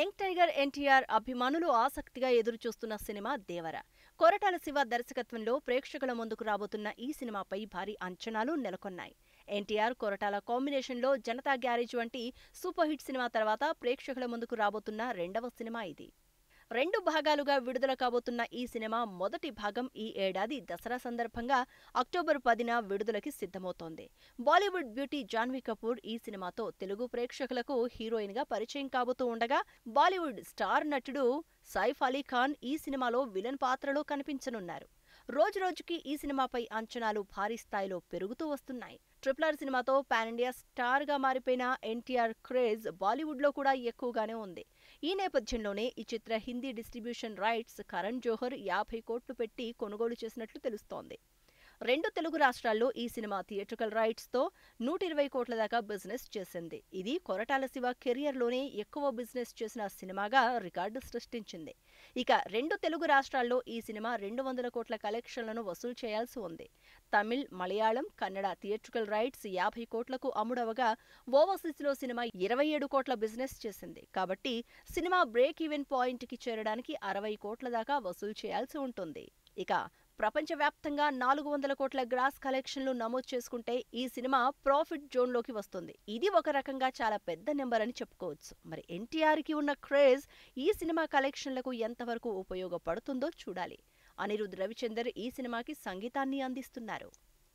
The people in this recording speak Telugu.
యంగ్ టైగర్ ఎన్టీఆర్ అభిమానులు ఆసక్తిగా ఎదురుచూస్తున్న సినిమా దేవర. కొరటాల శివ దర్శకత్వంలో ప్రేక్షకుల ముందుకు రాబోతున్న ఈ సినిమాపై భారీ అంచనాలు నెలకొన్నాయి. ఎన్టీఆర్, కొరటాల కాంబినేషన్లో జనతా గ్యారేజ్ వంటి సూపర్ హిట్ సినిమా తర్వాత ప్రేక్షకుల ముందుకు రాబోతున్న రెండవ సినిమా ఇది. 2 భాగాలుగా విడుదల కాబోతున్న ఈ సినిమా మొదటి భాగం ఈ ఏడాది దసరా సందర్భంగా అక్టోబర్ 10న విడుదలకి సిద్ధమవుతోంది. బాలీవుడ్ బ్యూటీ జాన్వీ కపూర్ ఈ సినిమాతో తెలుగు ప్రేక్షకులకు హీరోయిన్ గా పరిచయం కాబోతూ ఉండగా, బాలీవుడ్ స్టార్ నటుడు సైఫ్ అలీ ఖాన్ ఈ సినిమాలో విలన్ పాత్రలో కనిపించనున్నారు. రోజురోజుకి ఈ సినిమాపై అంచనాలు భారీ స్థాయిలో పెరుగుతూ వస్తున్నాయి. RRR సినిమాతో పాన్ ఇండియా స్టార్ గా మారిపోయిన ఎన్టీఆర్ క్రేజ్ బాలీవుడ్ లో కూడా ఎక్కువగానే ఉంది. ఈ నేపథ్యంలోనే ఈ చిత్ర హిందీ డిస్ట్రిబ్యూషన్ రైట్స్ కరణ్ జోహర్ 50 కోట్లు పెట్టి కొనుగోలు చేసినట్లు తెలుస్తోంది. 2 తెలుగు రాష్ట్రాల్లో ఈ సినిమా థియేట్రికల్ రైట్స్ తో 120 కోట్ల దాకా బిజినెస్ చేసింది. ఇది కొరటాల శివ కెరియర్ లోనే ఎక్కువ బిజినెస్ చేసిన సినిమాగా రికార్డు సృష్టించింది. ఇక 2 తెలుగు రాష్ట్రాల్లో ఈ సినిమా 200 కోట్ల కలెక్షన్లను వసూలు చేయాల్సి ఉంది. తమిళ్, మలయాళం, కన్నడ థియేట్రికల్ రైట్స్ 50 కోట్లకు అమ్ముడవగా, ఓవర్సీస్ లో సినిమా 27 కోట్ల బిజినెస్ చేసింది. కాబట్టి సినిమా బ్రేక్ ఈవెన్ పాయింట్ కి చేరడానికి 60 కోట్ల దాకా వసూలు చేయాల్సి ఉంటుంది. ఇక ప్రపంచవ్యాప్తంగా 400 కోట్ల గ్రాస్ కలెక్షన్లు నమోదు చేసుకుంటే ఈ సినిమా ప్రాఫిట్ జోన్లోకి వస్తుంది. ఇది ఒక రకంగా చాలా పెద్ద నెంబర్ అని చెప్పుకోవచ్చు. మరి ఎన్టీఆర్కి ఉన్న క్రేజ్ ఈ సినిమా కలెక్షన్లకు ఎంతవరకు ఉపయోగపడుతుందో చూడాలి. అనిరుద్ రవిచందర్ ఈ సినిమాకి సంగీతాన్ని అందిస్తున్నారు.